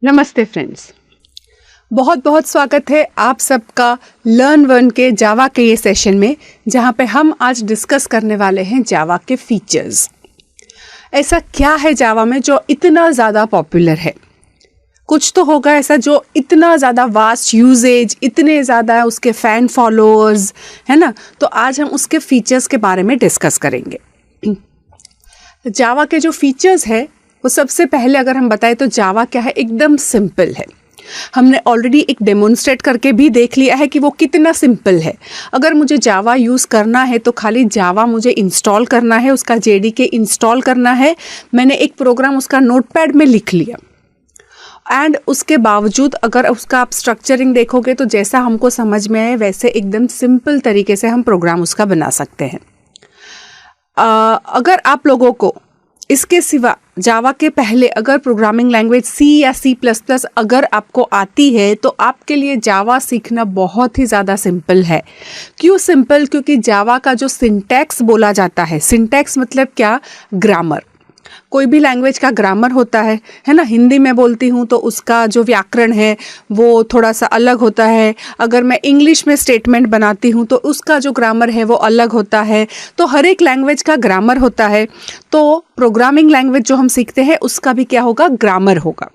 नमस्ते फ्रेंड्स, बहुत बहुत स्वागत है आप सबका लर्न वन के जावा के ये सेशन में, जहाँ पे हम आज डिस्कस करने वाले हैं जावा के फीचर्स। ऐसा क्या है जावा में जो इतना ज़्यादा पॉपुलर है? कुछ तो होगा ऐसा जो इतना ज़्यादा वास्ट यूजेज, इतने ज़्यादा उसके फ़ैन फॉलोअर्स, है ना। तो आज हम उसके फीचर्स के बारे में डिस्कस करेंगे। जावा के जो फीचर्स है वो सबसे पहले अगर हम बताएं तो जावा क्या है, एकदम सिंपल है। हमने ऑलरेडी एक डेमोन्स्ट्रेट करके भी देख लिया है कि वो कितना सिंपल है। अगर मुझे जावा यूज़ करना है तो खाली जावा मुझे इंस्टॉल करना है, उसका जेडीके इंस्टॉल करना है। मैंने एक प्रोग्राम उसका नोटपैड में लिख लिया एंड उसके बावजूद अगर उसका आप स्ट्रक्चरिंग देखोगे तो जैसा हमको समझ में आए वैसे एकदम सिंपल तरीके से हम प्रोग्राम उसका बना सकते हैं। अगर आप लोगों को इसके सिवा जावा के पहले अगर प्रोग्रामिंग लैंग्वेज सी या C++ अगर आपको आती है तो आपके लिए जावा सीखना बहुत ही ज़्यादा सिंपल है। क्यों सिंपल? क्योंकि जावा का जो सिंटैक्स बोला जाता है, सिंटैक्स मतलब क्या? ग्रामर। कोई भी लैंग्वेज का ग्रामर होता है ना। हिंदी में बोलती हूँ तो उसका जो व्याकरण है वो थोड़ा सा अलग होता है। अगर मैं इंग्लिश में स्टेटमेंट बनाती हूँ तो उसका जो ग्रामर है वो अलग होता है। तो हर एक लैंग्वेज का ग्रामर होता है। तो प्रोग्रामिंग लैंग्वेज जो हम सीखते हैं उसका भी क्या होगा? ग्रामर होगा।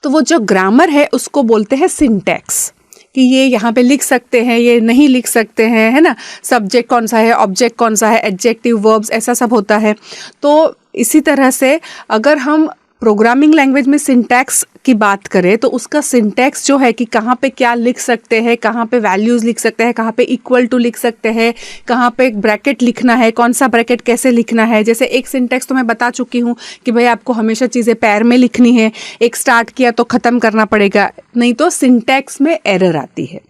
तो वो जो ग्रामर है उसको बोलते हैं सिंटैक्स, कि ये यहाँ पे लिख सकते हैं, ये नहीं लिख सकते हैं, है ना। सब्जेक्ट कौन सा है, ऑब्जेक्ट कौन सा है, एडजेक्टिव, वर्ब्स, ऐसा सब होता है। तो इसी तरह से अगर हम प्रोग्रामिंग लैंग्वेज में सिंटैक्स की बात करें तो उसका सिंटैक्स जो है कि कहाँ पे क्या लिख सकते हैं, कहाँ पे वैल्यूज़ लिख सकते हैं, कहाँ पे इक्वल टू लिख सकते हैं, कहाँ पे एक ब्रैकेट लिखना है, कौन सा ब्रैकेट कैसे लिखना है। जैसे एक सिंटैक्स तो मैं बता चुकी हूँ कि भाई आपको हमेशा चीज़ें पैर में लिखनी है, एक स्टार्ट किया तो ख़त्म करना पड़ेगा, नहीं तो सिंटैक्स में एरर आती है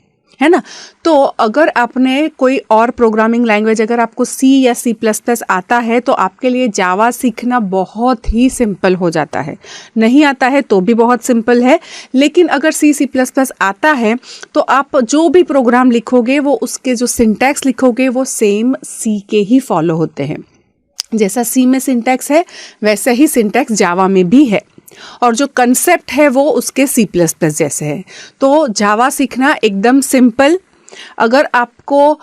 ना। तो अगर आपने कोई और प्रोग्रामिंग लैंग्वेज, अगर आपको C या C++ आता है तो आपके लिए जावा सीखना बहुत ही सिंपल हो जाता है। नहीं आता है तो भी बहुत सिंपल है, लेकिन अगर C++ आता है तो आप जो भी प्रोग्राम लिखोगे वो उसके जो सिंटैक्स लिखोगे वो सेम C के ही फॉलो होते हैं। जैसा C में सिंटैक्स है वैसा ही सिंटैक्स जावा में भी है, और जो कंसेप्ट है वो उसके C++ जैसे है। तो जावा सीखना एकदम सिंपल। अगर आपको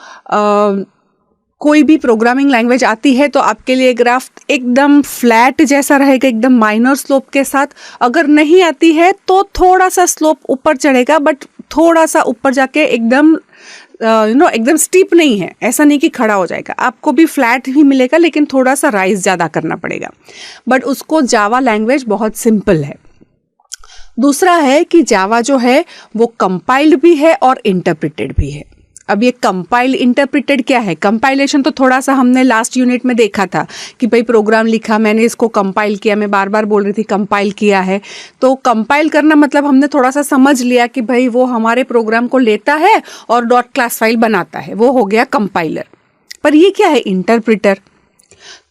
कोई भी प्रोग्रामिंग लैंग्वेज आती है तो आपके लिए ग्राफ एकदम फ्लैट जैसा रहेगा, एकदम माइनर स्लोप के साथ। अगर नहीं आती है तो थोड़ा सा स्लोप ऊपर चढ़ेगा, बट थोड़ा सा ऊपर जाके एकदम एकदम स्टीप नहीं है, ऐसा नहीं कि खड़ा हो जाएगा। आपको भी फ्लैट ही मिलेगा लेकिन थोड़ा सा राइज ज़्यादा करना पड़ेगा, बट उसको जावा लैंग्वेज बहुत सिंपल है। दूसरा है कि जावा जो है वो कंपाइल्ड भी है और इंटरप्रिटेड भी है। अब ये कंपाइल इंटरप्रिटेड क्या है? कंपाइलेशन तो थोड़ा सा हमने लास्ट यूनिट में देखा था कि भाई प्रोग्राम लिखा, मैंने इसको कंपाइल किया, मैं बार बार बोल रही थी कंपाइल किया है। तो कंपाइल करना मतलब हमने थोड़ा सा समझ लिया कि भाई वो हमारे प्रोग्राम को लेता है और डॉट क्लास फाइल बनाता है, वो हो गया कंपाइलर। पर ये क्या है? इंटरप्रिटर।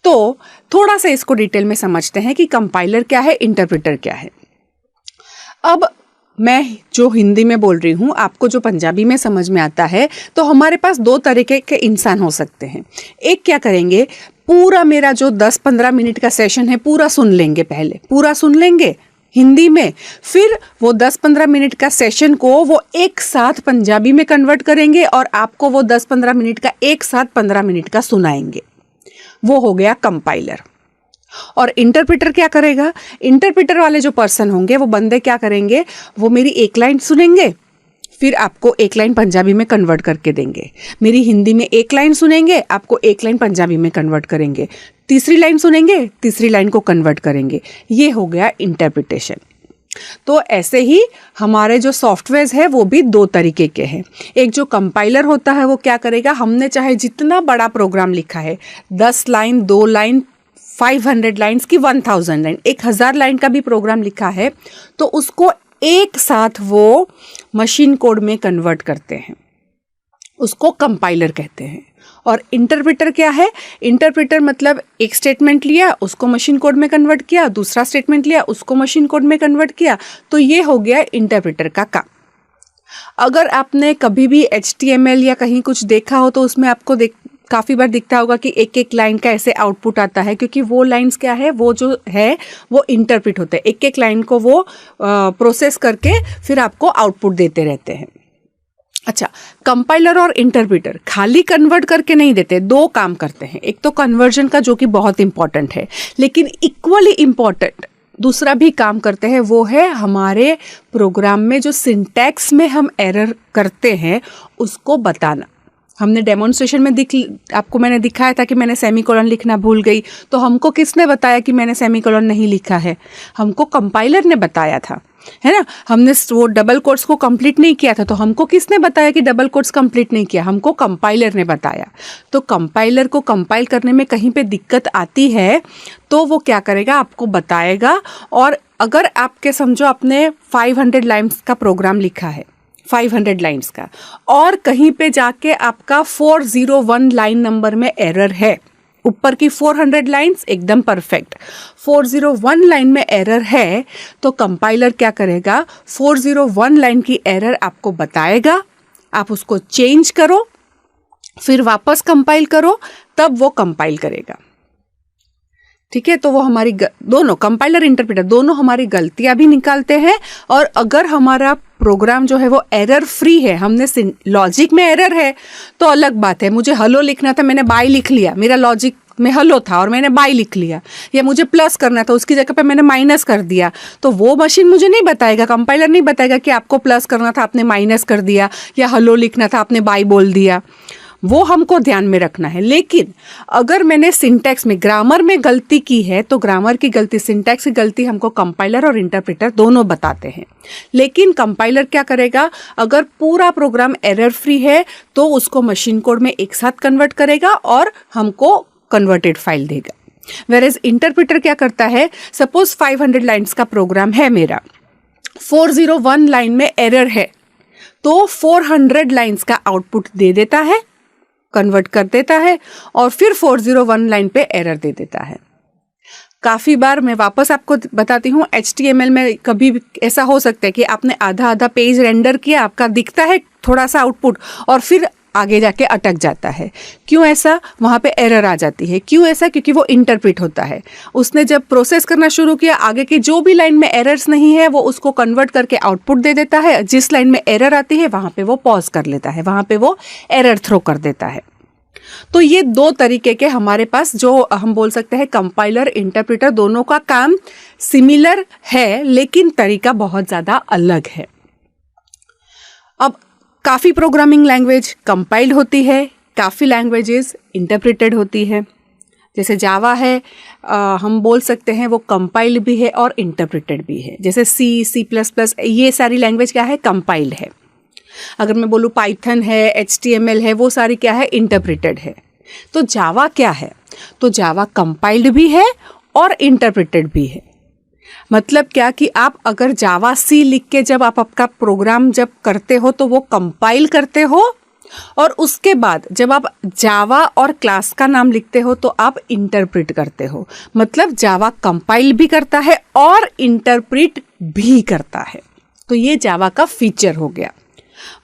तो थोड़ा सा इसको डिटेल में समझते हैं कि कंपाइलर क्या है, इंटरप्रिटर क्या है। अब मैं जो हिंदी में बोल रही हूँ, आपको जो पंजाबी में समझ में आता है, तो हमारे पास दो तरीके के इंसान हो सकते हैं। एक क्या करेंगे, पूरा मेरा जो 10-15 मिनट का सेशन है पूरा सुन लेंगे, पहले पूरा सुन लेंगे हिंदी में, फिर वो 10-15 मिनट का सेशन को वो एक साथ पंजाबी में कन्वर्ट करेंगे और आपको वो 10-15 मिनट का एक साथ 15 मिनट का सुनाएंगे। वो हो गया कंपाइलर। और इंटरप्रिटर क्या करेगा? इंटरप्रिटर वाले जो पर्सन होंगे, वो बंदे क्या करेंगे, वो मेरी एक लाइन सुनेंगे, फिर आपको एक लाइन पंजाबी में कन्वर्ट करके देंगे। मेरी हिंदी में एक लाइन सुनेंगे, आपको एक लाइन पंजाबी में कन्वर्ट करेंगे। तीसरी लाइन सुनेंगे, तीसरी लाइन को कन्वर्ट करेंगे। ये हो गया इंटरप्रिटेशन। तो ऐसे ही हमारे जो सॉफ्टवेयर है वो भी दो तरीके के हैं। एक जो कंपाइलर होता है वो क्या करेगा, हमने चाहे जितना बड़ा प्रोग्राम लिखा है, 10 लाइन, 2 लाइन, 500 लाइन्स की 1000 लाइन, 1000 लाइन का भी प्रोग्राम लिखा है तो उसको एक साथ वो मशीन कोड में कन्वर्ट करते हैं, उसको कंपाइलर कहते हैं। और इंटरप्रिटर क्या है? इंटरप्रिटर मतलब एक स्टेटमेंट लिया, उसको मशीन कोड में कन्वर्ट किया, दूसरा स्टेटमेंट लिया, उसको मशीन कोड में कन्वर्ट किया। तो ये हो गया इंटरप्रिटर का काम। अगर आपने कभी भी HTML या कहीं कुछ देखा हो तो उसमें आपको काफ़ी बार दिखता होगा कि एक एक लाइन का ऐसे आउटपुट आता है, क्योंकि वो लाइंस क्या है, वो जो है वो इंटरप्रिट होते हैं, एक एक लाइन को वो प्रोसेस करके फिर आपको आउटपुट देते रहते हैं। अच्छा, कंपाइलर और इंटरप्रेटर खाली कन्वर्ट करके नहीं देते, दो काम करते हैं। एक तो कन्वर्जन का जो कि बहुत इंपॉर्टेंट है, लेकिन इक्वली इंपॉर्टेंट दूसरा भी काम करते हैं, वो है हमारे प्रोग्राम में जो सिंटैक्स में हम एरर करते हैं उसको बताना। हमने डेमोन्स्ट्रेशन में आपको मैंने दिखाया था कि मैंने सेमीकोलन लिखना भूल गई, तो हमको किसने बताया कि मैंने सेमीकोलन नहीं लिखा है? हमको कंपाइलर ने बताया था, है ना। हमने वो डबल कोट्स को कंप्लीट नहीं किया था, तो हमको किसने बताया कि डबल कोट्स कंप्लीट नहीं किया? हमको कंपाइलर ने बताया। तो कंपाइलर को कंपाइल करने में कहीं पे दिक्कत आती है तो वो क्या करेगा, आपको बताएगा। और अगर आपके समझो आपने 500 लाइन्स का प्रोग्राम लिखा है, 500 लाइन्स का, और कहीं पे जाके आपका 401 लाइन नंबर में एरर है, ऊपर की 400 लाइन्स एकदम परफेक्ट, 401 लाइन में एरर है, तो कंपाइलर क्या करेगा, 401 लाइन की एरर आपको बताएगा, आप उसको चेंज करो, फिर वापस कंपाइल करो, तब वो कंपाइल करेगा। ठीक है, तो वो हमारी दोनों कंपाइलर इंटरप्रेटर दोनों हमारी गलतियां भी निकालते हैं। और अगर हमारा प्रोग्राम जो है वो एरर फ्री है, हमने लॉजिक में एरर है तो अलग बात है। मुझे हलो लिखना था, मैंने बाय लिख लिया, मेरा लॉजिक में हलो था और मैंने बाय लिख लिया, या मुझे प्लस करना था उसकी जगह पे मैंने माइनस कर दिया, तो वो मशीन मुझे नहीं बताएगा, कंपाइलर नहीं बताएगा कि आपको प्लस करना था आपने माइनस कर दिया, या हलो लिखना था आपने बाय बोल दिया। वो हमको ध्यान में रखना है। लेकिन अगर मैंने सिंटैक्स में, ग्रामर में गलती की है, तो ग्रामर की गलती, सिंटैक्स की गलती हमको कंपाइलर और इंटरप्रेटर दोनों बताते हैं। लेकिन कंपाइलर क्या करेगा, अगर पूरा प्रोग्राम एरर फ्री है तो उसको मशीन कोड में एक साथ कन्वर्ट करेगा और हमको कन्वर्टेड फाइल देगा। वेयरएज इंटरप्रेटर क्या करता है, सपोज 500 लाइन्स का प्रोग्राम है मेरा, 401 लाइन में एरर है, तो 400 लाइन्स का आउटपुट दे देता है, कन्वर्ट कर देता है, और फिर 401 लाइन पे एरर दे देता है। काफ़ी बार मैं वापस आपको बताती हूँ, HTML में कभी ऐसा हो सकता है कि आपने आधा आधा पेज रेंडर किया, आपका दिखता है थोड़ा सा आउटपुट, और फिर आगे जाके अटक जाता है। क्यों ऐसा? वहाँ पे एरर आ जाती है। क्यों ऐसा? क्योंकि वो इंटरप्रेट होता है। उसने जब प्रोसेस करना शुरू किया, आगे की जो भी लाइन में एरर्स नहीं है वो उसको कन्वर्ट करके आउटपुट दे देता है। जिस लाइन में एरर आती है वहाँ पे वो पॉज कर लेता है, वहाँ पे वो एरर थ्रो कर देता है। तो ये दो तरीके के हमारे पास, जो हम बोल सकते हैं कंपाइलर इंटरप्रेटर, दोनों का काम सिमिलर है लेकिन तरीका बहुत ज़्यादा अलग है। अब काफ़ी प्रोग्रामिंग लैंग्वेज कंपाइल्ड होती है, काफ़ी लैंग्वेजेस इंटरप्रेटेड होती है। जैसे जावा है, हम बोल सकते हैं वो कंपाइल्ड भी है और इंटरप्रेटेड भी है। जैसे C++, ये सारी लैंग्वेज क्या है, कंपाइल्ड है। अगर मैं बोलूँ पाइथन है, HTML है, वो सारी क्या है, इंटरप्रेटेड है। तो जावा क्या है, तो जावा कंपाइल्ड भी है और इंटरप्रेटेड भी है। मतलब क्या कि आप अगर जावा C लिख के जब आप आपका प्रोग्राम जब करते हो तो वो कंपाइल करते हो, और उसके बाद जब आप जावा और क्लास का नाम लिखते हो तो आप इंटरप्रेट करते हो। मतलब जावा कंपाइल भी करता है और इंटरप्रेट भी करता है। तो ये जावा का फीचर हो गया।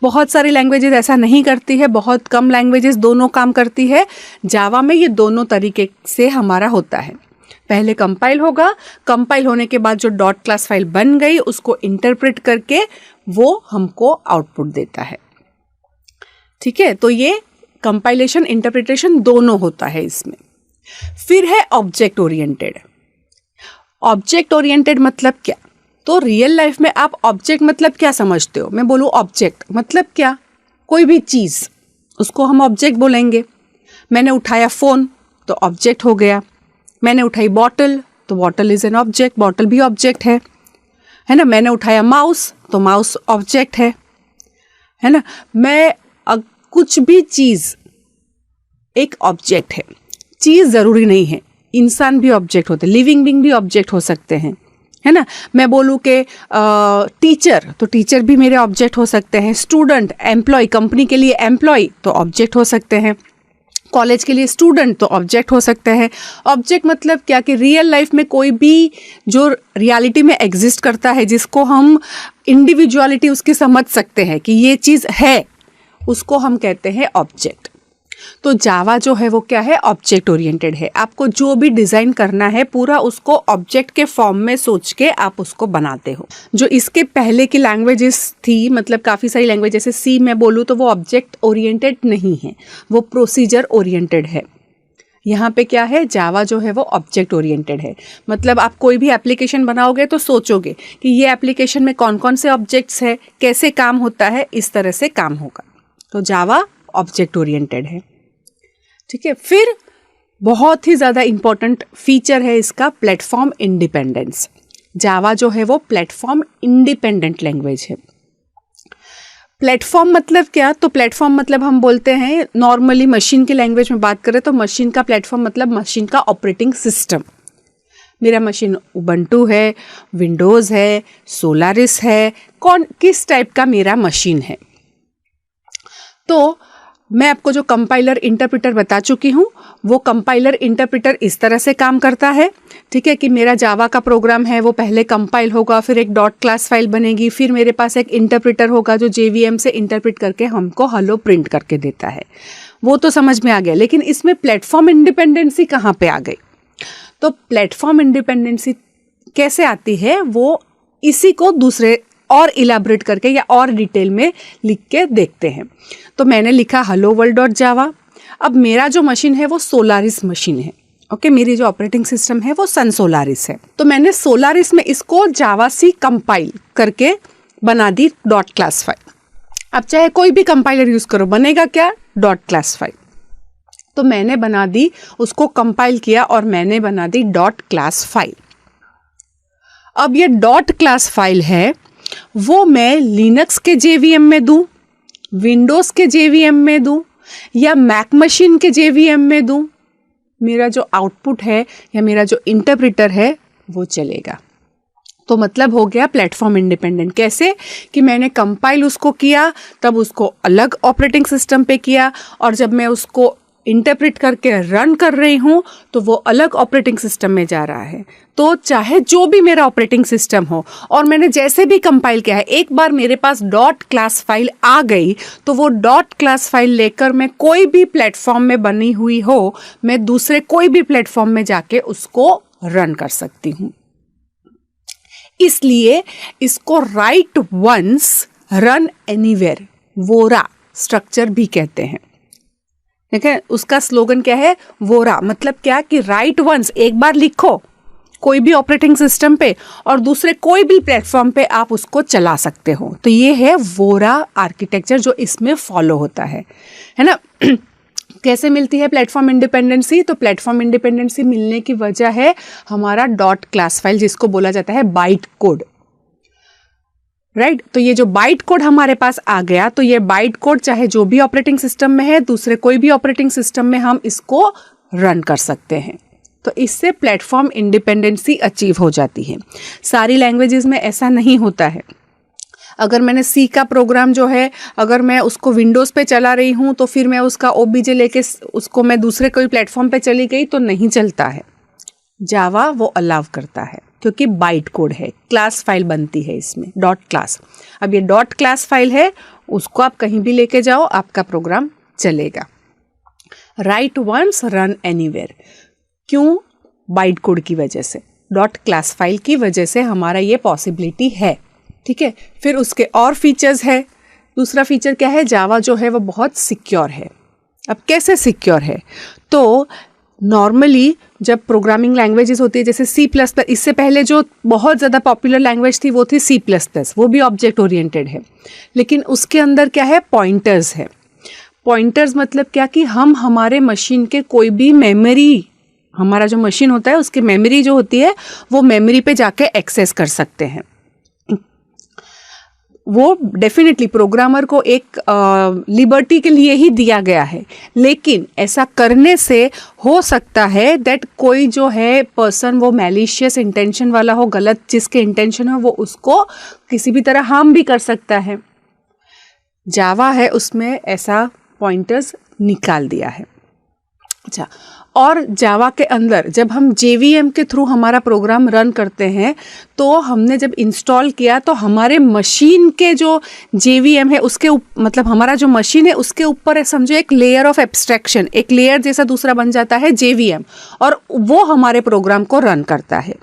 बहुत सारी लैंग्वेजेस ऐसा नहीं करती है, बहुत कम लैंग्वेजेस दोनों काम करती है। जावा में ये दोनों तरीके से हमारा होता है। पहले कंपाइल होगा, कंपाइल होने के बाद जो डॉट क्लास फाइल बन गई उसको इंटरप्रेट करके वो हमको आउटपुट देता है। ठीक है, तो ये कंपाइलेशन इंटरप्रिटेशन दोनों होता है इसमें। फिर है ऑब्जेक्ट ओरिएंटेड। ऑब्जेक्ट ओरिएंटेड मतलब क्या? तो रियल लाइफ में आप ऑब्जेक्ट मतलब क्या समझते हो? मैं बोलूँ ऑब्जेक्ट मतलब क्या? कोई भी चीज़, उसको हम ऑब्जेक्ट बोलेंगे। मैंने उठाया फ़ोन तो ऑब्जेक्ट हो गया। मैंने उठाई बॉटल तो bottle is an object, bottle भी ऑब्जेक्ट है ना। मैंने उठाया माउस तो माउस ऑब्जेक्ट है ना। मैं कुछ भी चीज़ एक ऑब्जेक्ट है। चीज़ ज़रूरी नहीं है, इंसान भी ऑब्जेक्ट होते हैं, लिविंग बीइंग भी ऑब्जेक्ट हो सकते हैं, है ना। मैं बोलूँ कि टीचर तो टीचर भी मेरे ऑब्जेक्ट हो सकते हैं। स्टूडेंट, एम्प्लॉय, कंपनी के लिए एम्प्लॉय तो ऑब्जेक्ट हो सकते हैं। कॉलेज के लिए स्टूडेंट तो ऑब्जेक्ट हो सकते हैं। ऑब्जेक्ट मतलब क्या कि रियल लाइफ में कोई भी जो रियलिटी में एग्जिस्ट करता है, जिसको हम इंडिविजुअलिटी उसकी समझ सकते हैं कि ये चीज़ है, उसको हम कहते हैं ऑब्जेक्ट। तो जावा जो है वो क्या है, ऑब्जेक्ट ओरिएंटेड है। आपको जो भी डिज़ाइन करना है पूरा उसको ऑब्जेक्ट के फॉर्म में सोच के आप उसको बनाते हो। जो इसके पहले की लैंग्वेजेस थी, मतलब काफ़ी सारी लैंग्वेज, जैसे सी मैं बोलूँ तो वो ऑब्जेक्ट ओरिएंटेड नहीं है, वो प्रोसीजर ओरिएंटेड है। यहाँ पे क्या है, जावा जो है वो ऑब्जेक्ट ओरिएंटेड है। मतलब आप कोई भी एप्लीकेशन बनाओगे तो सोचोगे कि ये एप्लीकेशन में कौन कौन से ऑब्जेक्ट्स है, कैसे काम होता है, इस तरह से काम होगा। तो जावा ऑब्जेक्ट ओरिएंटेड है, ठीक है। फिर बहुत ही ज़्यादा इम्पोर्टेंट फीचर है इसका, प्लेटफॉर्म इंडिपेंडेंस। जावा जो है वो प्लेटफॉर्म इंडिपेंडेंट लैंग्वेज है। प्लेटफॉर्म मतलब क्या, तो प्लेटफॉर्म मतलब हम बोलते हैं नॉर्मली मशीन की लैंग्वेज में बात करें तो मशीन का प्लेटफॉर्म मतलब मशीन का ऑपरेटिंग सिस्टम। मेरा मशीन उबंटू है, विंडोज़ है, सोलारिस है, किस टाइप का मेरा मशीन है। तो मैं आपको जो कंपाइलर इंटरप्रेटर बता चुकी हूँ, वो कंपाइलर इंटरप्रेटर इस तरह से काम करता है, ठीक है, कि मेरा जावा का प्रोग्राम है वो पहले कंपाइल होगा, फिर एक डॉट क्लास फाइल बनेगी, फिर मेरे पास एक इंटरप्रेटर होगा जो JVM से इंटरप्रेट करके हमको हेलो प्रिंट करके देता है। वो तो समझ में आ गया, लेकिन इसमें प्लेटफॉर्म इंडिपेंडेंसी कहाँ पे आ गई? तो प्लेटफॉर्म इंडिपेंडेंसी कैसे आती है, वो इसी को दूसरे और इलाबरेट करके या और डिटेल में लिख के देखते हैं। तो मैंने लिखा हेलो वर्ल्ड डॉट जावा। अब मेरा जो मशीन है वो सोलारिस मशीन है, ओके। मेरी जो ऑपरेटिंग सिस्टम है वो सन सोलारिस है। तो मैंने सोलारिस में इसको जावा सी कंपाइल करके बना दी डॉट क्लास फाइल। अब चाहे कोई भी कंपाइलर यूज़ करो, बनेगा क्या, डॉट क्लास फाइल। तो मैंने बना दी, उसको कंपाइल किया और मैंने बना दी डॉट क्लास फाइल। अब ये डॉट क्लास फाइल है वो मैं लिनक्स के JVM में दूं, विंडोज़ के JVM में दूं या मैक मशीन के JVM में दूं, मेरा जो आउटपुट है या मेरा जो इंटरप्रेटर है वो चलेगा। तो मतलब हो गया प्लेटफॉर्म इंडिपेंडेंट। कैसे कि मैंने कंपाइल उसको किया, तब उसको अलग ऑपरेटिंग सिस्टम पे किया, और जब मैं उसको इंटरप्रेट करके रन कर रही हूँ तो वो अलग ऑपरेटिंग सिस्टम में जा रहा है। तो चाहे जो भी मेरा ऑपरेटिंग सिस्टम हो और मैंने जैसे भी कंपाइल किया है, एक बार मेरे पास डॉट क्लास फाइल आ गई तो वो डॉट क्लास फाइल लेकर मैं कोई भी प्लेटफॉर्म में बनी हुई हो, मैं दूसरे कोई भी प्लेटफॉर्म में जाके उसको रन कर सकती हूँ। इसलिए इसको राइट वंस रन एनीवेयर, वोरा स्ट्रक्चर भी कहते हैं। देखिए उसका स्लोगन क्या है, वोरा। मतलब क्या कि राइट वंस, एक बार लिखो कोई भी ऑपरेटिंग सिस्टम पे और दूसरे कोई भी प्लेटफॉर्म पे आप उसको चला सकते हो। तो ये है वोरा आर्किटेक्चर जो इसमें फॉलो होता है ना। कैसे मिलती है प्लेटफॉर्म इंडिपेंडेंसी? तो प्लेटफॉर्म इंडिपेंडेंसी मिलने की वजह है हमारा डॉट क्लास फाइल, जिसको बोला जाता है बाइट कोड, राइट। तो ये जो बाइट कोड हमारे पास आ गया, तो ये बाइट कोड चाहे जो भी ऑपरेटिंग सिस्टम में है, दूसरे कोई भी ऑपरेटिंग सिस्टम में हम इसको रन कर सकते हैं। तो इससे प्लेटफॉर्म इंडिपेंडेंसी अचीव हो जाती है। सारी लैंग्वेजेस में ऐसा नहीं होता है। अगर मैंने सी का प्रोग्राम जो है, अगर मैं उसको विंडोज़ पे चला रही हूँ तो फिर मैं उसका OBJ लेके उसको मैं दूसरे कोई प्लेटफॉर्म पे चली गई तो नहीं चलता है। जावा वो अलाउ करता है क्योंकि बाइट कोड है, क्लास फाइल बनती है इसमें, डॉट क्लास। अब ये डॉट क्लास फाइल है, उसको आप कहीं भी लेके जाओ, आपका प्रोग्राम चलेगा। राइट वंस रन एनीवेयर, क्यों? बाइट कोड की वजह से, डॉट क्लास फाइल की वजह से हमारा ये पॉसिबिलिटी है, ठीक है। फिर उसके और फीचर्स है। दूसरा फीचर क्या है, जावा जो है वो बहुत सिक्योर है। अब कैसे सिक्योर है? तो नॉर्मली जब प्रोग्रामिंग लैंग्वेजेस होती है जैसे C++, इससे पहले जो बहुत ज़्यादा पॉपुलर लैंग्वेज थी वो थी C++, वो भी ऑब्जेक्ट ओरिएंटेड है, लेकिन उसके अंदर क्या है, पॉइंटर्स है। पॉइंटर्स मतलब क्या कि हम हमारे मशीन के कोई भी मेमोरी, हमारा जो मशीन होता है उसकी मेमोरी जो होती है वो मेमोरी पे जाके एक्सेस कर सकते हैं। वो डेफिनेटली प्रोग्रामर को एक लिबर्टी के लिए ही दिया गया है, लेकिन ऐसा करने से हो सकता है दैट कोई जो है पर्सन वो मैलिशियस इंटेंशन वाला हो, गलत जिसके इंटेंशन हो वो उसको किसी भी तरह हार्म भी कर सकता है। जावा है उसमें ऐसा पॉइंटर्स निकाल दिया है। अच्छा, और जावा के अंदर जब हम JVM के थ्रू हमारा प्रोग्राम रन करते हैं तो हमने जब इंस्टॉल किया तो हमारे मशीन के जो JVM है उसके मतलब हमारा जो मशीन है उसके ऊपर है समझो एक लेयर ऑफ एब्स्ट्रैक्शन, एक लेयर जैसा दूसरा बन जाता है JVM, और वो हमारे प्रोग्राम को रन करता है।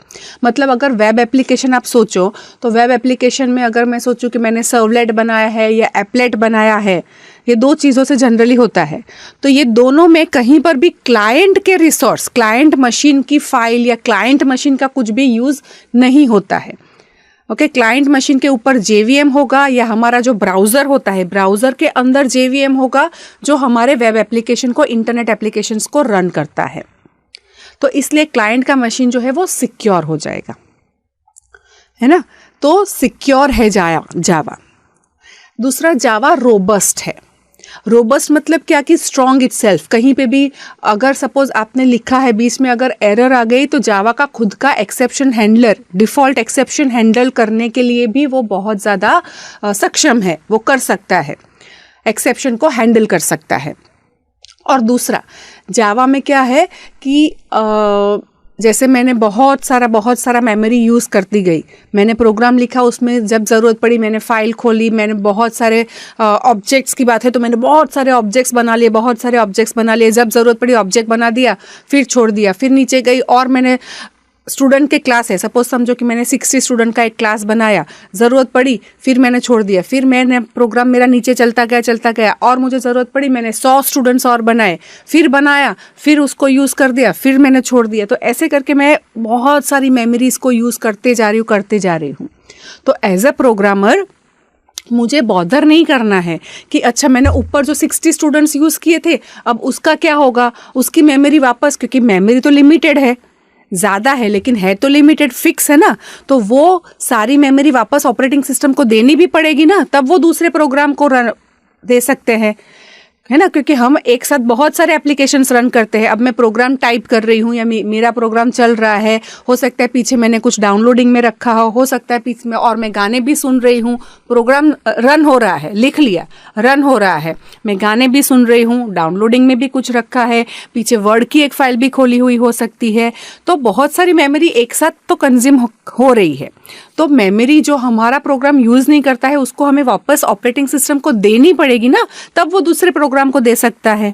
मतलब अगर वेब एप्लीकेशन आप सोचो तो वेब एप्लीकेशन में अगर मैं सोचूं कि मैंने सर्वलेट बनाया है या एपलेट बनाया है, ये दो चीज़ों से जनरली होता है, तो ये दोनों में कहीं पर भी क्लाइंट के रिसोर्स, क्लाइंट मशीन की फाइल या क्लाइंट मशीन का कुछ भी यूज़ नहीं होता है। ओके, क्लाइंट मशीन के ऊपर JVM होगा या हमारा जो ब्राउज़र होता है, ब्राउज़र के अंदर JVM होगा जो हमारे वेब एप्लीकेशन को, इंटरनेट एप्लीकेशंस को रन करता है। तो इसलिए क्लाइंट का मशीन जो है वो सिक्योर हो जाएगा, है ना। तो सिक्योर है जावा। दूसरा, जावा रोबस्ट है। रोबस्ट मतलब क्या कि स्ट्रॉन्ग इटसेल्फ। कहीं पे भी अगर सपोज आपने लिखा है बीच में अगर एरर आ गई तो जावा का खुद का exception handler, default exception handle करने के लिए भी वो बहुत ज़्यादा सक्षम है, वो कर सकता है, एक्सेप्शन को हैंडल कर सकता है। और दूसरा, जावा में क्या है कि जैसे मैंने बहुत सारा मेमोरी यूज़ करती गई, मैंने प्रोग्राम लिखा, उसमें जब ज़रूरत पड़ी मैंने फ़ाइल खोली, मैंने बहुत सारे ऑब्जेक्ट्स की बात है तो मैंने बहुत सारे ऑब्जेक्ट्स बना लिए, जब ज़रूरत पड़ी ऑब्जेक्ट बना दिया, फिर छोड़ दिया, फिर नीचे गई और मैंने स्टूडेंट के क्लास है, सपोज समझो कि मैंने 60 स्टूडेंट का एक क्लास बनाया, ज़रूरत पड़ी फिर मैंने छोड़ दिया, फिर मैंने प्रोग्राम मेरा नीचे चलता गया और मुझे ज़रूरत पड़ी मैंने 100 स्टूडेंट्स और बनाए, फिर बनाया, फिर उसको यूज़ कर दिया, फिर मैंने छोड़ दिया। तो ऐसे करके मैं बहुत सारी मेमोरीज़ को यूज़ करते जा रही हूँ। तो एज अ प्रोग्रामर मुझे बॉदर नहीं करना है कि अच्छा मैंने ऊपर जो 60 स्टूडेंट्स यूज़ किए थे अब उसका क्या होगा, उसकी मेमोरी वापस, क्योंकि मेमोरी तो लिमिटेड है, ज़्यादा है लेकिन है तो लिमिटेड, फिक्स है ना, तो वो सारी मेमोरी वापस ऑपरेटिंग सिस्टम को देनी भी पड़ेगी ना, तब वो दूसरे प्रोग्राम को रन दे सकते हैं, है ना। क्योंकि हम एक साथ बहुत सारे एप्लीकेशंस रन करते हैं। अब मैं प्रोग्राम टाइप कर रही हूँ या मेरा प्रोग्राम चल रहा है, हो सकता है पीछे मैंने कुछ डाउनलोडिंग में रखा हो सकता है पीछे में, और मैं गाने भी सुन रही हूँ, प्रोग्राम रन हो रहा है, लिख लिया, रन हो रहा है, मैं गाने भी सुन रही हूँ, डाउनलोडिंग में भी कुछ रखा है, पीछे वर्ड की एक फाइल भी खोली हुई हो सकती है, तो बहुत सारी मेमोरी एक साथ तो कंज्यूम हो रही है। तो मेमोरी जो हमारा प्रोग्राम यूज़ नहीं करता है उसको हमें वापस ऑपरेटिंग सिस्टम को देनी पड़ेगी ना, तब वो दूसरे प्रोग्राम को दे सकता है।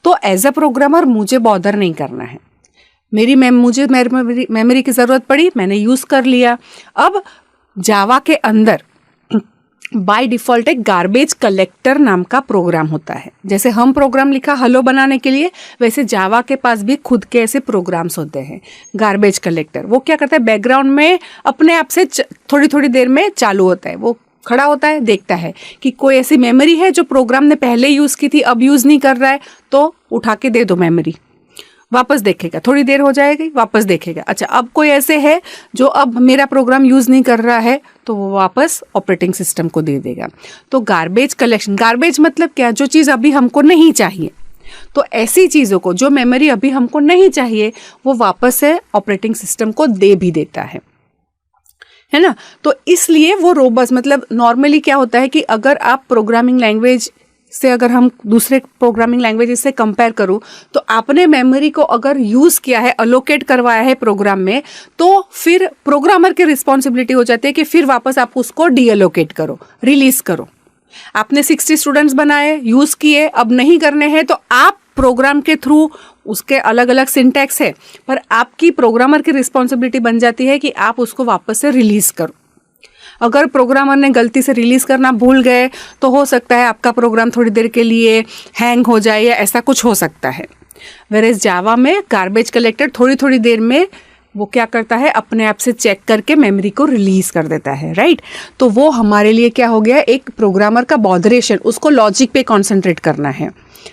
तो एज अ प्रोग्रामर मुझे बॉदर नहीं करना है, मुझे मेमोरी की ज़रूरत पड़ी, मैंने यूज़ कर लिया। अब जावा के अंदर बाय डिफ़ॉल्ट एक गार्बेज कलेक्टर नाम का प्रोग्राम होता है। जैसे हम प्रोग्राम लिखा हेलो बनाने के लिए, वैसे जावा के पास भी खुद के ऐसे प्रोग्राम्स होते हैं। गार्बेज कलेक्टर वो क्या करता है, बैकग्राउंड में अपने आप से थोड़ी थोड़ी देर में चालू होता है, वो खड़ा होता है, देखता है कि कोई ऐसी मेमोरी है जो प्रोग्राम ने पहले यूज़ की थी अब यूज़ नहीं कर रहा है, तो उठा के दे दो मेमोरी, वापस देखेगा, थोड़ी देर हो जाएगी वापस देखेगा। अच्छा, अब कोई ऐसे है जो अब मेरा प्रोग्राम यूज़ नहीं कर रहा है तो वो वापस ऑपरेटिंग सिस्टम को दे देगा। तो गार्बेज कलेक्शन, गार्बेज मतलब क्या, जो चीज़ अभी हमको नहीं चाहिए, तो ऐसी चीज़ों को जो मेमोरी अभी हमको नहीं चाहिए वो वापस से ऑपरेटिंग सिस्टम को दे भी देता है ना। तो इसलिए वो रोबस्ट, मतलब नॉर्मली क्या होता है कि अगर आप प्रोग्रामिंग लैंग्वेज से, अगर हम दूसरे प्रोग्रामिंग लैंग्वेज से कंपेयर करूं तो आपने मेमोरी को अगर यूज़ किया है, अलोकेट करवाया है प्रोग्राम में, तो फिर प्रोग्रामर की रिस्पॉन्सिबिलिटी हो जाती है कि फिर वापस आप उसको डीअलोकेट करो, रिलीज करो। आपने 60 स्टूडेंट्स बनाए, यूज़ किए, अब नहीं करने हैं तो आप प्रोग्राम के थ्रू, उसके अलग अलग सिंटैक्स है, पर आपकी प्रोग्रामर की रिस्पॉन्सिबिलिटी बन जाती है कि आप उसको वापस से रिलीज करो। अगर प्रोग्रामर ने गलती से रिलीज़ करना भूल गए तो हो सकता है आपका प्रोग्राम थोड़ी देर के लिए हैंग हो जाए या ऐसा कुछ हो सकता है। वेरेज़ जावा में गार्बेज कलेक्टर थोड़ी थोड़ी देर में वो क्या करता है, अपने आप से चेक करके मेमोरी को रिलीज़ कर देता है, राइट। तो वो हमारे लिए क्या हो गया, एक प्रोग्रामर का बॉदरेशन, उसको लॉजिक पे कॉन्सेंट्रेट करना है,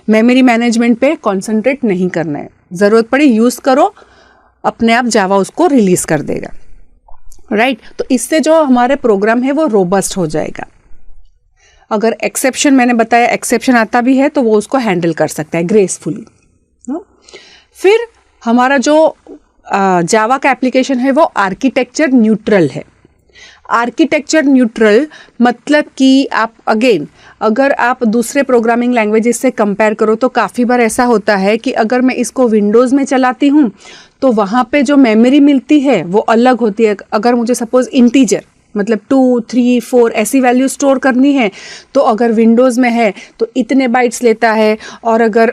मेमोरी मैनेजमेंट पे कॉन्सेंट्रेट नहीं करना है। ज़रूरत पड़ी यूज़ करो, अपने आप जावा उसको रिलीज़ कर देगा, राइट। तो इससे जो हमारे प्रोग्राम है वो रोबस्ट हो जाएगा। अगर एक्सेप्शन, मैंने बताया एक्सेप्शन आता भी है तो वो उसको हैंडल कर सकता है ग्रेसफुली। फिर हमारा जो जावा का एप्लीकेशन है वो आर्किटेक्चर न्यूट्रल है। आर्किटेक्चर न्यूट्रल मतलब कि आप अगेन अगर आप दूसरे प्रोग्रामिंग लैंग्वेजेस से कंपेयर करो तो काफ़ी बार ऐसा होता है कि अगर मैं इसको विंडोज़ में चलाती हूँ तो वहाँ पे जो मेमोरी मिलती है वो अलग होती है। अगर मुझे सपोज इंटीजर मतलब 2, 3, 4 ऐसी वैल्यू स्टोर करनी है तो अगर विंडोज़ में है तो इतने बाइट्स लेता है, और अगर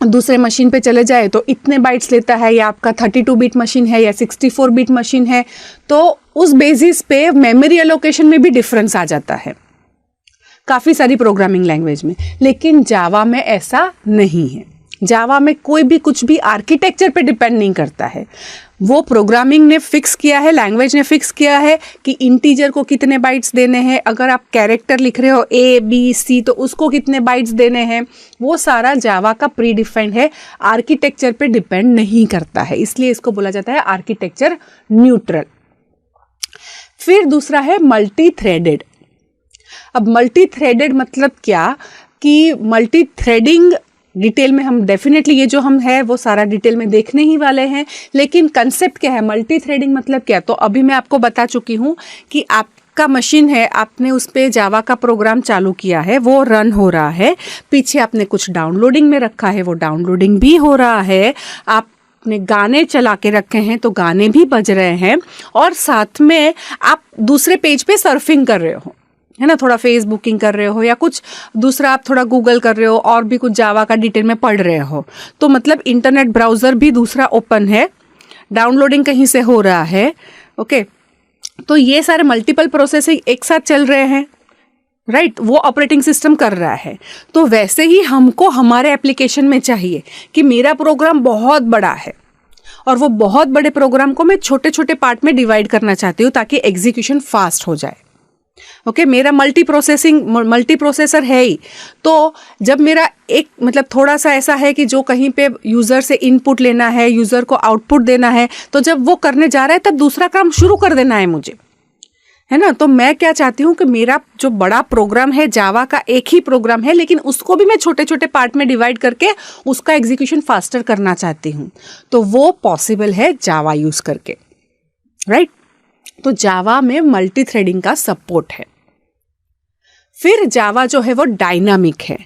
दूसरे मशीन पे चले जाए तो इतने बाइट्स लेता है, या आपका 32 बिट मशीन है या 64 बिट मशीन है, तो उस बेसिस पे मेमोरी एलोकेशन में भी डिफरेंस आ जाता है काफ़ी सारी प्रोग्रामिंग लैंग्वेज में। लेकिन जावा में ऐसा नहीं है। जावा में कोई भी कुछ भी आर्किटेक्चर पे डिपेंड नहीं करता है। वो प्रोग्रामिंग ने फिक्स किया है, लैंग्वेज ने फिक्स किया है कि इंटीजर को कितने बाइट्स देने हैं, अगर आप कैरेक्टर लिख रहे हो ABC तो उसको कितने बाइट्स देने हैं, वो सारा जावा का प्री डिफाइंड है, आर्किटेक्चर पे डिपेंड नहीं करता है, इसलिए इसको बोला जाता है आर्किटेक्चर न्यूट्रल। फिर दूसरा है मल्टी थ्रेडेड। अब मल्टी थ्रेडेड मतलब क्या कि मल्टी थ्रेडिंग डिटेल में हम डेफिनेटली ये जो हम है वो सारा डिटेल में देखने ही वाले हैं, लेकिन कंसेप्ट क्या है, मल्टी थ्रेडिंग मतलब क्या, तो अभी मैं आपको बता चुकी हूँ कि आपका मशीन है, आपने उस पर जावा का प्रोग्राम चालू किया है, वो रन हो रहा है, पीछे आपने कुछ डाउनलोडिंग में रखा है, वो डाउनलोडिंग भी हो रहा है, आपने गाने चला के रखे हैं तो गाने भी बज रहे हैं, और साथ में आप दूसरे पेज पे सर्फिंग कर रहे हो, है ना, थोड़ा फेसबुकिंग कर रहे हो या कुछ दूसरा आप थोड़ा गूगल कर रहे हो और भी कुछ जावा का डिटेल में पढ़ रहे हो, तो मतलब इंटरनेट ब्राउज़र भी दूसरा ओपन है, डाउनलोडिंग कहीं से हो रहा है। ओके, तो ये सारे मल्टीपल प्रोसेसिंग एक साथ चल रहे हैं, राइट, वो ऑपरेटिंग सिस्टम कर रहा है। तो वैसे ही हमको हमारे एप्लीकेशन में चाहिए कि मेरा प्रोग्राम बहुत बड़ा है और वो बहुत बड़े प्रोग्राम को मैं छोटे छोटे पार्ट में डिवाइड करना चाहती हूँ ताकि एग्जीक्यूशन फास्ट हो जाए। ओके, मेरा मल्टी प्रोसेसर है ही, तो जब मेरा एक मतलब थोड़ा सा ऐसा है कि जो कहीं पे यूज़र से इनपुट लेना है, यूज़र को आउटपुट देना है, तो जब वो करने जा रहा है तब दूसरा काम शुरू कर देना है मुझे, है ना। तो मैं क्या चाहती हूँ कि मेरा जो बड़ा प्रोग्राम है, जावा का एक ही प्रोग्राम है, लेकिन उसको भी मैं छोटे छोटे पार्ट में डिवाइड करके उसका एग्जीक्यूशन फास्टर करना चाहती हूँ, तो वो पॉसिबल है जावा यूज़ करके, राइट। तो जावा में मल्टी थ्रेडिंग का सपोर्ट है। फिर जावा जो है वो डायनामिक है।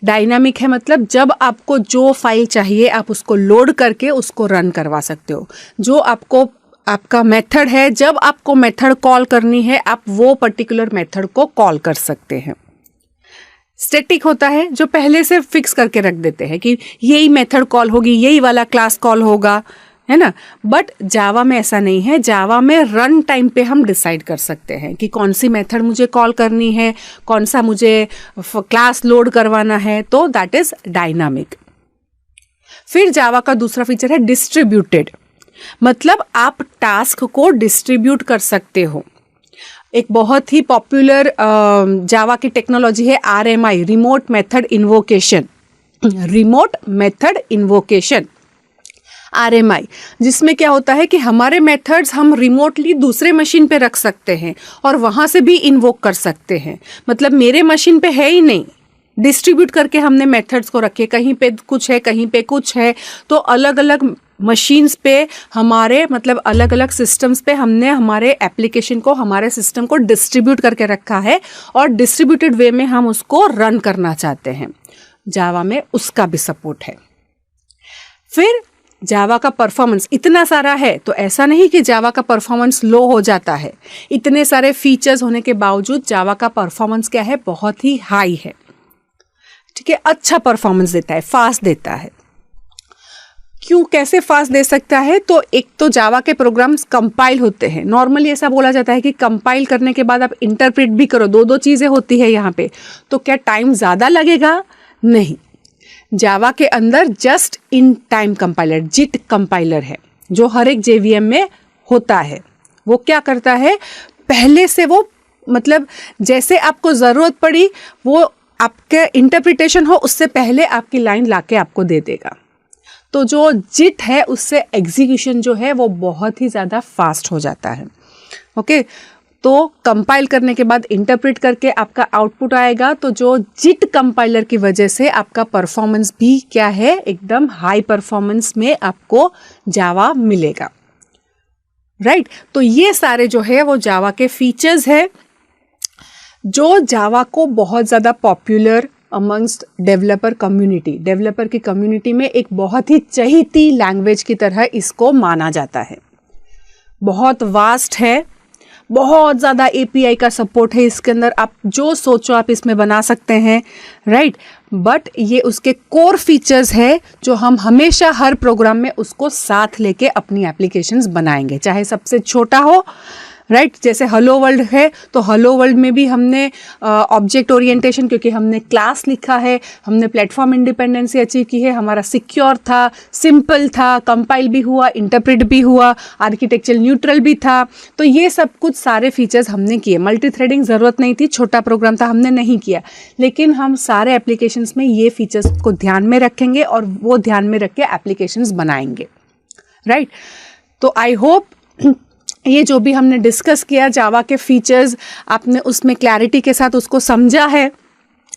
डायनामिक है मतलब जब आपको जो फाइल चाहिए आप उसको लोड करके उसको रन करवा सकते हो। जो आपका मेथड है, जब आपको मेथड कॉल करनी है आप वो पर्टिकुलर मेथड को कॉल कर सकते हैं। स्टैटिक होता है जो पहले से फिक्स करके रख देते हैं कि यही मेथड कॉल होगी, यही वाला क्लास कॉल होगा, है ना। बट जावा में ऐसा नहीं है। जावा में रन टाइम पे हम डिसाइड कर सकते हैं कि कौन सी मेथड मुझे कॉल करनी है, कौन सा मुझे क्लास लोड करवाना है, तो दैट इज डायनामिक। फिर जावा का दूसरा फीचर है डिस्ट्रीब्यूटेड, मतलब आप टास्क को डिस्ट्रीब्यूट कर सकते हो। एक बहुत ही पॉपुलर जावा की टेक्नोलॉजी है RMI, remote method invocation. Remote method invocation RMI, जिसमें क्या होता है कि हमारे मेथड्स हम रिमोटली दूसरे मशीन पे रख सकते हैं और वहाँ से भी इन्वोक कर सकते हैं। मतलब मेरे मशीन पे है ही नहीं, डिस्ट्रीब्यूट करके हमने मेथड्स को रखे, कहीं पे कुछ है कहीं पे कुछ है, तो अलग अलग मशीन्स पे हमारे मतलब अलग अलग सिस्टम्स पे हमने हमारे एप्लीकेशन को, हमारे सिस्टम को डिस्ट्रीब्यूट करके रखा है और डिस्ट्रीब्यूटेड वे में हम उसको रन करना चाहते हैं। जावा में उसका भी सपोर्ट है। फिर जावा का परफॉर्मेंस इतना सारा है तो ऐसा नहीं कि जावा का परफॉर्मेंस लो हो जाता है। इतने सारे फीचर्स होने के बावजूद जावा का परफॉर्मेंस क्या है, बहुत ही हाई है, ठीक है, अच्छा परफॉर्मेंस देता है, फास्ट देता है। क्यों, कैसे फास्ट दे सकता है, तो एक तो जावा के प्रोग्राम्स कंपाइल होते हैं। नॉर्मली ऐसा बोला जाता है कि कंपाइल करने के बाद आप इंटरप्रेट भी करो, दो चीज़ें होती है यहाँ पे, तो क्या टाइम ज़्यादा लगेगा? नहीं, जावा के अंदर just in time compiler, JIT compiler है जो हर एक JVM में होता है। वो क्या करता है, पहले से वो मतलब जैसे आपको ज़रूरत पड़ी वो आपके इंटरप्रिटेशन हो उससे पहले आपकी लाइन लाके आपको दे देगा। तो जो जिट है उससे एग्जीक्यूशन जो है वो बहुत ही ज़्यादा फास्ट हो जाता है। ओके, तो कंपाइल करने के बाद इंटरप्रेट करके आपका आउटपुट आएगा, तो जो जिट कंपाइलर की वजह से आपका परफॉर्मेंस भी क्या है, एकदम हाई परफॉर्मेंस में आपको जावा मिलेगा। राइट। तो ये सारे जो है वो जावा के फीचर्स है जो जावा को बहुत ज़्यादा पॉपुलर अमंगस्ट डेवलपर की कम्युनिटी में एक बहुत ही चहेती लैंग्वेज की तरह इसको माना जाता है। बहुत वास्ट है, बहुत ज़्यादा API का सपोर्ट है इसके अंदर, आप जो सोचो आप इसमें बना सकते हैं, राइट। बट ये उसके कोर फीचर्स है जो हम हमेशा हर प्रोग्राम में उसको साथ लेके अपनी एप्लीकेशंस बनाएंगे, चाहे सबसे छोटा हो, राइट। जैसे हेलो वर्ल्ड है तो हेलो वर्ल्ड में भी हमने ऑब्जेक्ट ओरिएंटेशन, क्योंकि हमने क्लास लिखा है, हमने प्लेटफॉर्म इंडिपेंडेंसी अचीव की है, हमारा सिक्योर था, सिंपल था, कंपाइल भी हुआ, इंटरप्रेट भी हुआ, आर्किटेक्चर न्यूट्रल भी था। तो ये सब कुछ सारे फीचर्स हमने किए। मल्टी थ्रेडिंग ज़रूरत नहीं थी, छोटा प्रोग्राम था, हमने नहीं किया, लेकिन हम सारे एप्लीकेशंस में ये फीचर्स को ध्यान में रखेंगे और वो ध्यान में रख के एप्लीकेशंस बनाएंगे, राइट। तो आई होप ये जो भी हमने डिस्कस किया जावा के फीचर्स, आपने उसमें क्लैरिटी के साथ उसको समझा है।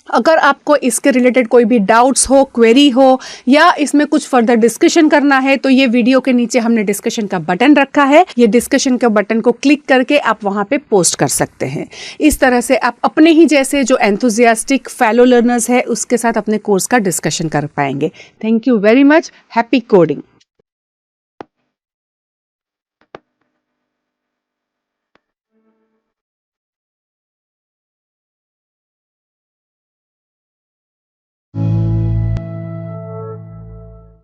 अगर आपको इसके रिलेटेड कोई भी डाउट्स हो, क्वेरी हो, या इसमें कुछ फर्दर डिस्कशन करना है, तो ये वीडियो के नीचे हमने डिस्कशन का बटन रखा है, ये डिस्कशन के बटन को क्लिक करके आप वहाँ पे पोस्ट कर सकते हैं। इस तरह से आप अपने ही जैसे जो एंथुजियास्टिक फेलो लर्नर्स है उसके साथ अपने कोर्स का डिस्कशन कर पाएंगे। Thank you very much. Happy coding.